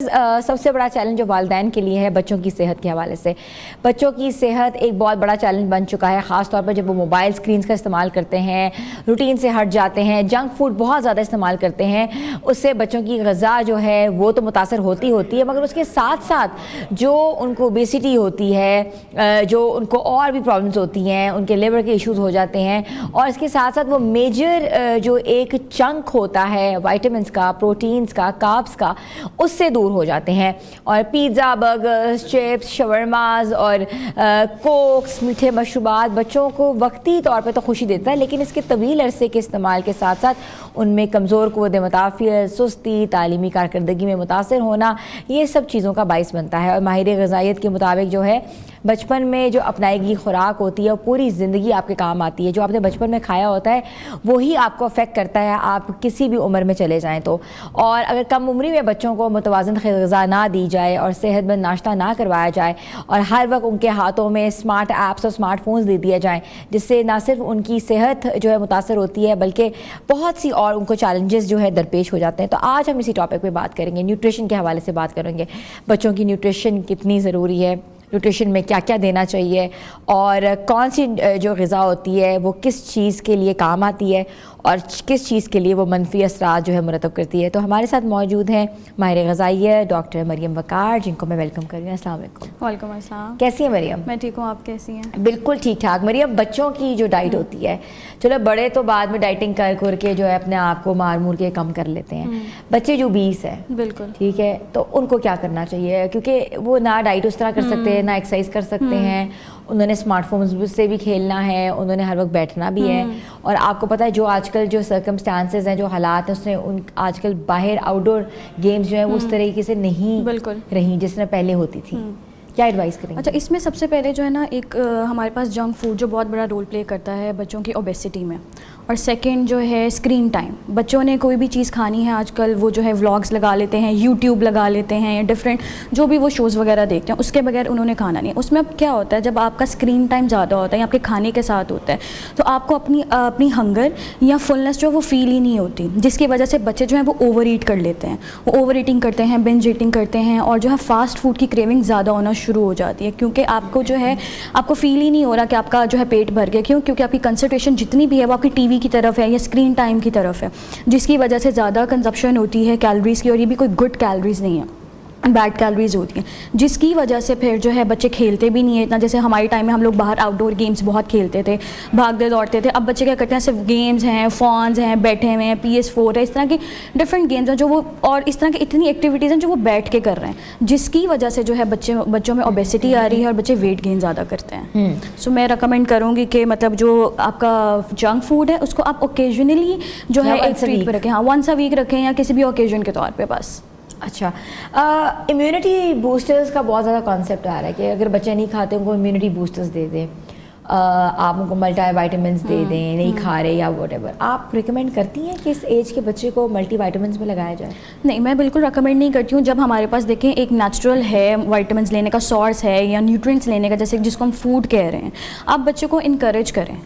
सबसे बड़ा चैलेंज जो वालिदैन के लिए है बच्चों की सेहत के हवाले से। बच्चों की सेहत एक बहुत बड़ा चैलेंज बन चुका है, ख़ास तौर पर जब वो मोबाइल स्क्रीन्स का इस्तेमाल करते हैं, रूटीन से हट जाते हैं, जंक फूड बहुत ज़्यादा इस्तेमाल करते हैं। उससे बच्चों की ग़िज़ा जो है वो तो मुतासर होती है, मगर उसके साथ साथ जो उनको ओबेसिटी होती है, जो उनको और भी प्रॉब्लम्स होती हैं, उनके लिवर के इश्यूज़ हो जाते हैं। और इसके साथ साथ वो मेजर जो एक चंक होता है वाइटामिन्स का, प्रोटीन्स का, कार्ब्स का, उससे दूर हो जाते हैं। और पिज़्ज़ा, बर्गर्स, चिप्स, शवरमाज और कोक्स, मीठे मशरूबात बच्चों को वक्ती तौर पे तो खुशी देता है, लेकिन इसके तवील अरसे के इस्तेमाल के साथ साथ उनमें कमज़ोर क़ुव्वत मुदाफ़ियत, सुस्ती, तालीमी कारकर्दगी में मुतासर होना, ये सब चीज़ों का बाइस बनता है। और माहिर ग़िज़ाइयत के मुताबिक जो है बचपन में जो अपनाई गई खुराक होती है वो पूरी ज़िंदगी आपके काम आती है। जो आपने बचपन में खाया होता है वही आपको अफेक्ट करता है, आप किसी भी उम्र में चले जाएं तो। और अगर कम उम्री में बच्चों को मुतवाज़िन ग़िज़ा ना दी जाए और सेहतमंद नाश्ता ना करवाया जाए और हर वक्त उनके हाथों में स्मार्ट ऐप्स और स्मार्टफोन्स दे दिए जाएँ, जिससे ना सिर्फ उनकी सेहत जो है मुतासर होती है बल्कि बहुत सी और उनको चैलेंजेस जो है दरपेश हो जाते हैं। तो आज हम इसी टॉपिक पे बात करेंगे, न्यूट्रिशन के हवाले से बात करेंगे। बच्चों की न्यूट्रिशन कितनी ज़रूरी है, न्यूट्रिशन में क्या क्या देना चाहिए और कौन सी जो ग़िज़ा होती है वो किस चीज़ के लिए काम आती है और किस चीज़ के लिए वो मनफी असरात जो है मुरतब करती है। तो हमारे साथ मौजूद हैं माहिर ग़िज़ाइया डॉक्टर मरियम वक़ार, जिनको मैं वेलकम कर रही हूँ। अस्सलाम वालेकुम। वालेकुम अस्सलाम। कैसी हैं मरियम? मैं ठीक हूँ, आप कैसी हैं? बिल्कुल ठीक ठाक। मरियम, बच्चों की जो डाइट होती है, चलो बड़े तो बाद में डाइटिंग कर के जो है अपने आप को मार मूर के कम कर लेते हैं, बच्चे जो 20 है, बिल्कुल ठीक है, तो उनको क्या करना चाहिए? क्योंकि वो ना डाइट उस तरह कर सकते हैं, ना एक्सरसाइज कर सकते हैं, उन्होंने स्मार्टफोन से भी खेलना है, उन्होंने हर वक्त बैठना भी है। और आपको पता है जो आजकल जो सर्कमस्टांसेस हैं, जो हालात हैं, उसमें उन आजकल बाहर आउटडोर गेम्स जो हैं वो उस तरीके से नहीं रही जिस तरह पहले होती थी। क्या एडवाइस करेंगे? अच्छा, इसमें सबसे पहले जो है ना, एक हमारे पास जंक फूड जो बहुत बड़ा रोल प्ले करता है बच्चों की ओबेसिटी में। और सेकंड जो है स्क्रीन टाइम। बच्चों ने कोई भी चीज़ खानी है आजकल वो जो है व्लॉग्स लगा लेते हैं, यूट्यूब लगा लेते हैं, या डिफरेंट जो भी वो शोज़ वगैरह देखते हैं, उसके बगैर उन्होंने खाना नहीं। उसमें अब क्या होता है, जब आपका स्क्रीन टाइम ज़्यादा होता है या आपके खाने के साथ होता है, तो आपको अपनी हंगर या फुलनेस जो वो फील ही नहीं होती, जिसकी वजह से बच्चे जो हैं वो ओवर ईट कर लेते हैं। वो ओवर ईटिंग करते हैं, बिंज ईटिंग करते हैं, और जो है फास्ट फूड की क्रेविंग ज़्यादा होना शुरू हो जाती है, क्योंकि आपको जो है आपको फील ही नहीं हो रहा कि आपका जो है पेट भर गया। क्यों? क्योंकि आपकी कंसंट्रेशन जितनी भी है वो आपकी टीवी की तरफ है या स्क्रीन टाइम की तरफ है, जिसकी वजह से ज़्यादा कंजप्शन होती है कैलोरीज़ की, और ये भी कोई गुड कैलोरीज़ नहीं है, बैड कैलोरीज होती हैं, जिसकी वजह से फिर जो है बच्चे खेलते भी नहीं है इतना। जैसे हमारे टाइम में हम लोग बाहर आउटडोर गेम्स बहुत खेलते थे, भागते दौड़ते थे। अब बच्चे क्या करते हैं, सिर्फ गेम्स हैं, फ़ोन्स हैं, बैठे हुए हैं, PS4 है, इस तरह की डिफरेंट गेम्स हैं जो वो, और इस तरह की इतनी एक्टिविटीज़ हैं जो वो बैठ के कर रहे हैं, जिसकी वजह से जो है बच्चों में ओबेसिटी आ रही है और बच्चे वेट गेन ज़्यादा करते हैं। सो मैं रिकमेंड करूँगी कि मतलब जो आपका जंक फूड है उसको आप ओकेजनली जो है एक ट्रीट पर रखें, हाँ, वंस अ वीक रखें या किसी भी ओकेजन के तौर पर बस। अच्छा, इम्यूनिटी बूस्टर्स का बहुत ज़्यादा कॉन्सेप्ट आ रहा है कि अगर बच्चे नहीं खाते उनको इम्यूनिटी बूस्टर्स दे दें, आप उनको मल्टी वाइटामिन दे दें, नहीं खा रहे या वॉटेवर। आप रिकमेंड करती हैं कि इस एज के बच्चे को मल्टी वाइटामिन में लगाया जाए? नहीं, मैं बिल्कुल रिकमेंड नहीं करती हूँ। जब हमारे पास देखें एक नेचुरल है वाइटामिन लेने का सोर्स है या न्यूट्रिएंट्स लेने का, जैसे जिसको हम फूड कह रहे हैं, आप बच्चे को इनकरेज करें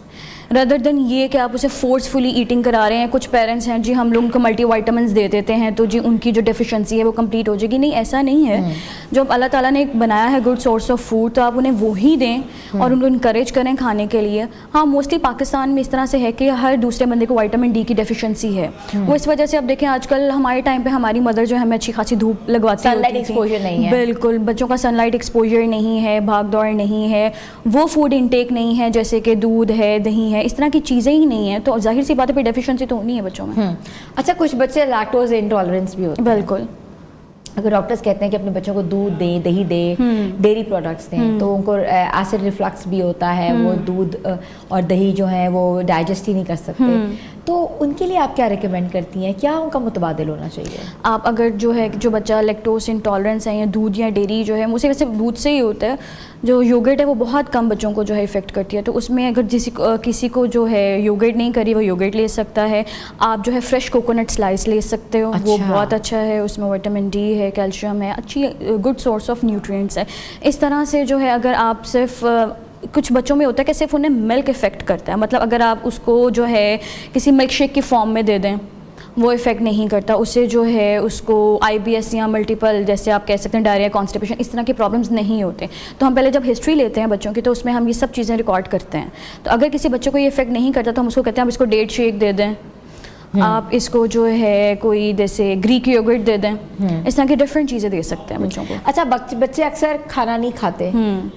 रदर देन ये कि आप उसे फोर्सफुली ईटिंग करा रहे हैं। कुछ पेरेंट्स हैं जी, हम लोग उनको मल्टी वाइटामिन दे देते हैं तो जी उनकी जो डेफिशिएंसी है वो कंप्लीट हो जाएगी। नहीं, ऐसा नहीं है। जो अल्लाह ताला ने बनाया है गुड सोर्स ऑफ फूड, तो आप उन्हें वो ही दें और उनको इनकरेज करें खाने के लिए। हाँ, मोस्टली पाकिस्तान में इस तरह से है कि हर दूसरे बंदे को विटामिन डी की डेफिशिएंसी है। वो इस वजह से अब देखें आजकल हमारे टाइम पर हमारी मदर जो है हमें अच्छी खासी धूप लगवाती है, सनलाइट एक्सपोजर नहीं है, बिल्कुल बच्चों का सनलाइट एक्सपोजर नहीं है, भाग दौड़ नहीं है, वो फूड इनटेक नहीं है जैसे कि दूध है, दही है, इस तरह की चीज़ें ही नहीं है, तो जाहिर सी बात है, डेफिशिएंसी तो होनी है बच्चों में। अच्छा, कुछ बच्चे लैक्टोज इंटॉलरेंस भी होते हैं। बिल्कुल। अगर डॉक्टर्स कहते हैं कि अपने बच्चों को दूध दें, दही दें, डेयरी प्रोडक्ट्स दें, तो उनको एसिड रिफ्लक्स भी होता है, वो दूध और दही जो है वो डाइजेस्ट ही नहीं कर सकते, तो उनके लिए आप क्या रिकमेंड करती हैं? क्या उनका मुतबादिल होना चाहिए? आप अगर जो है जो बच्चा लैक्टोज इंटॉलरेंस है या दूध या डेयरी जो है, मुझसे वैसे दूध से ही होता है, जो योगर्ट है वो बहुत कम बच्चों को जो है इफ़ेक्ट करती है, तो उसमें अगर किसी को जो है योगर्ट नहीं करी, वो योगर्ट ले सकता है। आप जो है फ्रेश कोकोनट स्लाइस ले सकते हो। अच्छा। वो बहुत अच्छा है, उसमें विटामिन डी है, कैल्शियम है, अच्छी गुड सोर्स ऑफ न्यूट्रिएंट्स है। इस तरह से जो है अगर आप सिर्फ कुछ बच्चों में होता है कि सिर्फ उन्हें मिल्क इफ़ेक्ट करता है, मतलब अगर आप उसको जो है किसी मिल्क शेक की फॉर्म में दे दें वो इफ़ेक्ट नहीं करता, उससे जो है उसको IBS या मल्टीपल, जैसे आप कह सकते हैं डायरिया, कॉन्स्टिपेशन, इस तरह के प्रॉब्लम्स नहीं होते। तो हम पहले जब हिस्ट्री लेते हैं बच्चों की तो उसमें हम ये सब चीज़ें रिकॉर्ड करते हैं। तो अगर किसी बच्चे को ये इफेक्ट नहीं करता तो हम उसको कहते हैं आप इसको डेट शेक दे दें, आप इसको जो है कोई जैसे ग्रीक योगर्ट दे दें, इस तरह की डिफरेंट चीज़ें दे सकते हैं बच्चों को। अच्छा, बच्चे अक्सर खाना नहीं खाते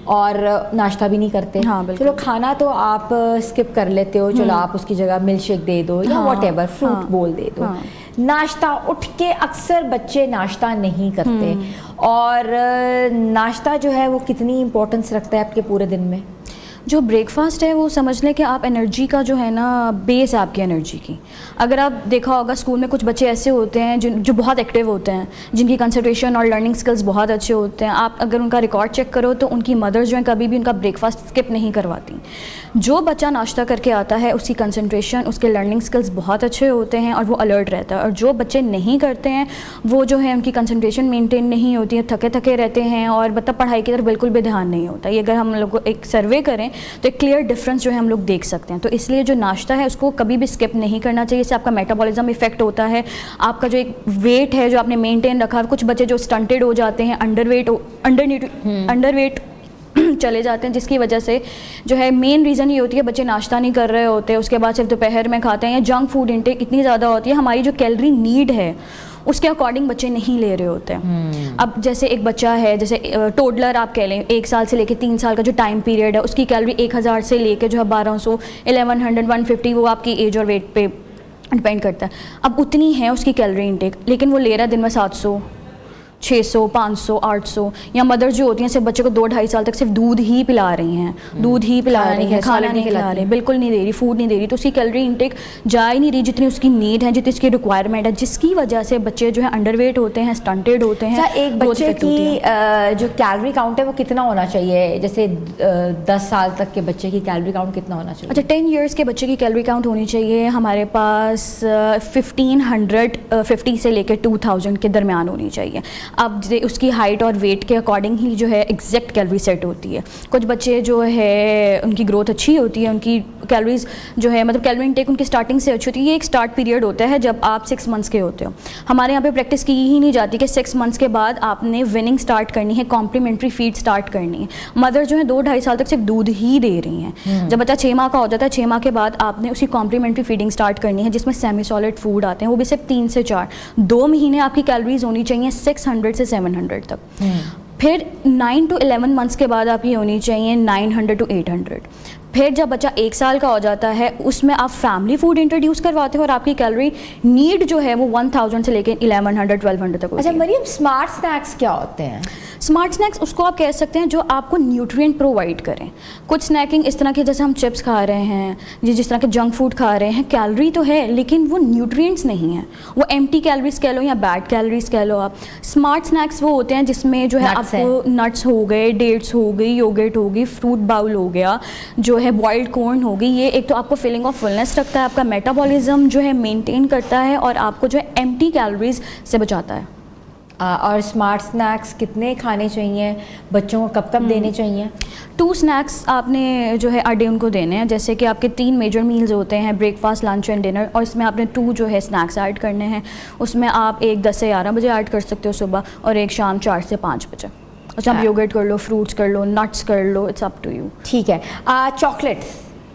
और नाश्ता भी नहीं करते। हाँ, बिल्कुल। चलो खाना तो आप स्किप कर लेते हो, चलो आप उसकी जगह मिल्क शेक दे दो या व्हाटएवर, फ्रूट बोल दे दो। नाश्ता उठ के अक्सर बच्चे नाश्ता नहीं करते, और नाश्ता जो है वो कितनी इम्पोर्टेंस रखता है आपके पूरे दिन में? जो ब्रेकफास्ट है वो समझ लें कि आप एनर्जी का जो है ना बेस है आपकी एनर्जी की। अगर आप देखा होगा स्कूल में कुछ बच्चे ऐसे होते हैं जो बहुत एक्टिव होते हैं, जिनकी कंसंट्रेशन और लर्निंग स्किल्स बहुत अच्छे होते हैं। आप अगर उनका रिकॉर्ड चेक करो तो उनकी मदर्स जो हैं कभी भी उनका ब्रेकफास्ट स्किप नहीं करवाती। जो बच्चा नाश्ता करके आता है उसकी कंसंट्रेशन, उसके लर्निंग स्किल्स बहुत अच्छे होते हैं और वो अलर्ट रहता है। और जो बच्चे नहीं करते हैं वो जो है उनकी कंसंट्रेशन मेंटेन नहीं होती है, थके थके रहते हैं और मतलब पढ़ाई की तरफ बिल्कुल भी ध्यान नहीं होता। ये अगर हम लोग को एक सर्वे करें तो एक क्लियर डिफरेंस जो है हम लोग देख सकते हैं। तो इसलिए जो नाश्ता है उसको कभी भी स्किप नहीं करना चाहिए। इससे आपका मेटाबॉलिज्म इफेक्ट होता है, आपका जो एक वेट है जो आपने मेंटेन रखा है। कुछ बच्चे जो स्टंटेड हो जाते हैं, अंडरवेट चले जाते हैं, जिसकी वजह से जो है मेन रीज़न ये होती है बच्चे नाश्ता नहीं कर रहे होते, उसके बाद सिर्फ दोपहर में खाते हैं, या जंक फूड इंटेक इतनी ज़्यादा होती है, हमारी जो कैलोरी नीड है उसके अकॉर्डिंग बच्चे नहीं ले रहे होते हैं। अब जैसे एक बच्चा है, जैसे टोडलर आप कह लें, 1 साल से लेके 3 साल का जो टाइम पीरियड है उसकी कैलोरी 1000 से लेके जो है 1200, 1100, 150, वो आपकी एज और वेट पे डिपेंड करता है। अब उतनी है उसकी कैलोरी इंटेक, लेकिन वो ले रहा है दिन में 700, 600, 500, 800। या मदर्स जो होती हैं सिर्फ बच्चे को 2-2.5 साल तक सिर्फ दूध ही पिला रही हैं, दूध ही पिला रही हैं, खाना नहीं खिला रही, बिल्कुल नहीं दे रही, फूड नहीं दे रही, तो उसकी कैलोरी इंटेक जा ही नहीं रही जितनी उसकी नीड है, जितनी उसकी रिक्वायरमेंट है, जिसकी वजह से बच्चे जो है अंडरवेट होते हैं, स्टंटेड होते हैं। एक बच्चे की जो कैलोरी काउंट है वो कितना होना चाहिए? जैसे 10 साल तक के बच्चे की कैलोरी काउंट कितना होना चाहिए? अच्छा, 10 ईयर्स के बच्चे की कैलोरी काउंट होनी चाहिए हमारे पास 1550 से लेकर 2000 के दरमियान होनी चाहिए। अब उसकी हाइट और वेट के अकॉर्डिंग ही जो है एग्जैक्ट कैलोरी सेट होती है। कुछ बच्चे जो है उनकी ग्रोथ अच्छी होती है, उनकी कैलोरीज जो है मतलब कैलोरी इंटेक उनकी स्टार्टिंग से अच्छी होती है। ये एक स्टार्ट पीरियड होता है जब आप 6 मंथ्स के होते हो। हमारे यहाँ पे प्रैक्टिस की ही नहीं जाती कि 6 मंथ्स के बाद आपने विनिंग स्टार्ट करनी है, कॉम्प्लीमेंट्री फीड स्टार्ट करनी है। मदर जो है 2-2.5 साल तक सिर्फ दूध ही दे रही हैं। जब बच्चा 6 माह का हो जाता है, 6 माह के बाद आपने उसकी कॉम्प्लीमेंट्री फीडिंग स्टार्ट करनी है, जिसमें सेमी सॉलिड फूड आते हैं, वो भी सिर्फ 3 से 4। 2 महीने आपकी कैलोरीज होनी चाहिए 600 से 700 तक। फिर 9 to 11 मंथ्स के बाद आपकी होनी चाहिए 900 to 800। फिर जब बच्चा 1 साल का हो जाता है उसमें आप फैमिली फूड इंट्रोड्यूस करवाते हो और आपकी कैलोरी नीड जो है वो 1000 से लेकर 1100-1200 तक होती है। अच्छा मरियम, स्मार्ट स्नैक्स क्या होते हैं? स्मार्ट स्नैक्स उसको आप कह सकते हैं जो आपको न्यूट्रिएंट प्रोवाइड करें। कुछ स्नैकिंग इस तरह के, जैसे हम चिप्स खा रहे हैं, जिस तरह के जंक फूड खा रहे हैं, कैलोरी तो है लेकिन वो न्यूट्रिएंट्स नहीं है, वो एम्प्टी कैलोरीज कह लो या बैड कैलोरीज कह लो आप। स्मार्ट स्नैक्स वो होते हैं जिसमें जो है आपको नट्स हो गए, डेट्स हो गई, योगर्ट हो गई, फ्रूट बाउल हो गया, जो है बॉइल्ड कॉर्न हो गई। ये एक तो आपको फीलिंग ऑफ फुलनेस रखता है, आपका मेटाबॉलिज्म जो है मेंटेन करता है और आपको जो है एम्प्टी कैलोरीज से बचाता है। और स्मार्ट स्नैक्स कितने खाने चाहिए बच्चों को, कब कब देने चाहिए? 2 स्नैक्स आपने जो है अ डे उनको देने हैं। जैसे कि आपके 3 मेजर मील्स होते हैं, ब्रेकफास्ट, लंच एंड डिनर, और इसमें आपने 2 जो है स्नैक्स ऐड करने हैं। उसमें आप एक 10 से 11 बजे ऐड कर सकते हो सुबह, और एक शाम 4 से 5 बजे। अच्छा, आप योगर्ट कर लो, फ्रूट्स कर लो, नट्स कर लो, इट्स अप टू यू। ठीक है। चॉकलेट्स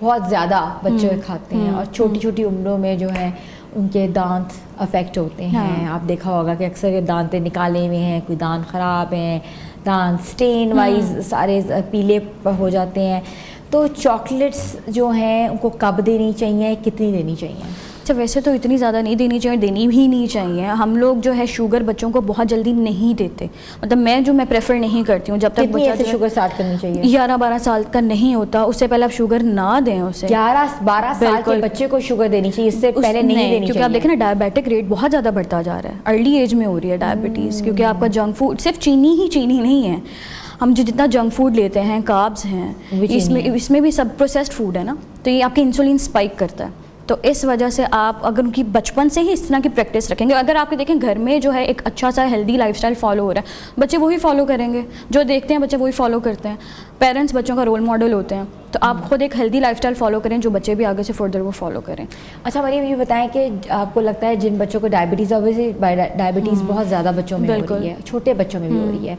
बहुत ज़्यादा बच्चे खाते हैं और छोटी छोटी उम्रों में जो है उनके दांत अफेक्ट होते हैं। आप देखा होगा कि अक्सर ये दांतें निकाले हुए हैं, कोई दांत ख़राब हैं, दांत स्टेन वाइज सारे पीले हो जाते हैं। तो चॉकलेट्स जो हैं उनको कब देनी चाहिए, कितनी देनी चाहिए? अच्छा, वैसे तो इतनी ज़्यादा नहीं देनी चाहिए, देनी भी नहीं चाहिए। हम लोग जो है शुगर बच्चों को बहुत जल्दी नहीं देते, मतलब मैं प्रेफर नहीं करती हूँ। जब तक बच्चा ऐसे शुगर स्टार्ट करनी चाहिए? 11-12 साल का नहीं होता, उससे पहले आप शुगर ना दें उसे। 11-12 साल के बच्चे को शुगर देनी चाहिए, इससे पहले नहीं देनी चाहिए, क्योंकि आप देखें ना डायबिटिक रेट बहुत ज़्यादा बढ़ता जा रहा है, अर्ली एज में हो रही है डायबिटीज़। क्योंकि आपका जंक फूड सिर्फ चीनी नहीं है, हम जो जितना जंक फूड लेते हैं, कार्ब्स हैं, इसमें भी सब प्रोसेस्ड फूड है ना, तो ये आपकी इंसुलिन स्पाइक करता है। तो इस वजह से आप अगर उनकी बचपन से ही इस तरह की प्रैक्टिस रखेंगे, अगर आपके देखें घर में जो है एक अच्छा सा हेल्दी लाइफस्टाइल फॉलो हो रहा है, बच्चे वही फॉलो करेंगे, जो देखते हैं बच्चे वही फॉलो करते हैं। पेरेंट्स बच्चों का रोल मॉडल होते हैं, तो आप खुद एक हेल्दी लाइफस्टाइल फॉलो करें जो बच्चे भी आगे से फर्दर वो फॉलो करें। अच्छा मरियम, ये बताएं कि आपको लगता है जिन बच्चों को डायबिटीज़, ऑब्वियसली डायबिटीज़ बहुत ज़्यादा बच्चों में हो रही है, छोटे बच्चों में भी हो रही है,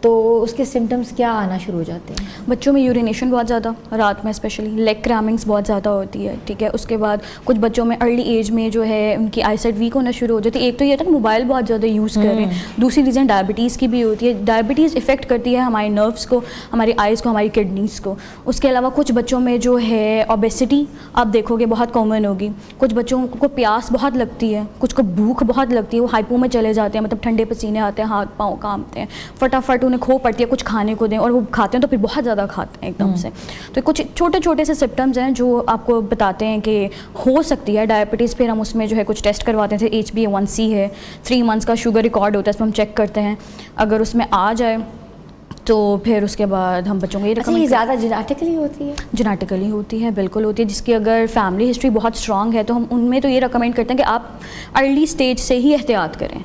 तो उसके सिम्टम्स क्या आना शुरू हो जाते हैं? बच्चों में यूरिनेशन बहुत ज़्यादा, रात में स्पेशली लेग क्रैमिंग्स बहुत ज़्यादा होती है, ठीक है। उसके बाद कुछ बच्चों में अर्ली एज में जो है उनकी आईसाइट वीक होना शुरू हो जाती है। एक तो ये था कि मोबाइल बहुत ज़्यादा यूज़ कर रहे हैं, दूसरी रीज़न डायबिटीज़ की भी होती है। डायबिटीज़ इफ़ेक्ट करती है हमारे नर्व्स को, हमारी आइज़ को, हमारी किडनीज़ को। उसके अलावा कुछ बच्चों में जो है ओबेसिटी आप देखोगे बहुत कॉमन होगी। कुछ बच्चों को प्यास बहुत लगती है, कुछ को भूख बहुत लगती है, वो हाइपो में चले जाते हैं, मतलब ठंडे पसीने आते हैं, हाथ पाँव कांपते हैं, फटाफट उन्हें खो पड़ती है कुछ खाने को दें, और वो खाते हैं तो फिर बहुत ज़्यादा खाते हैं एकदम से। तो कुछ छोटे छोटे से सिम्टम्स हैं जो आपको बताते हैं कि हो सकती है डायबिटीज़। फिर हम उसमें जो है कुछ टेस्ट करवाते हैं, HbA1c है, 3 मंथ्स का शुगर रिकॉर्ड होता है, इसमें हम चेक करते हैं। अगर उसमें आ जाए तो फिर उसके बाद हम बच्चों को ये अच्छा, ये ज़्यादा जेनेटिकली होती है? जेनेटिकली होती है, बिल्कुल होती है। जिसकी अगर फैमिली हिस्ट्री बहुत स्ट्रॉन्ग है तो हम उनमें तो ये रिकमेंड करते हैं कि आप अर्ली स्टेज से ही एहतियात करें।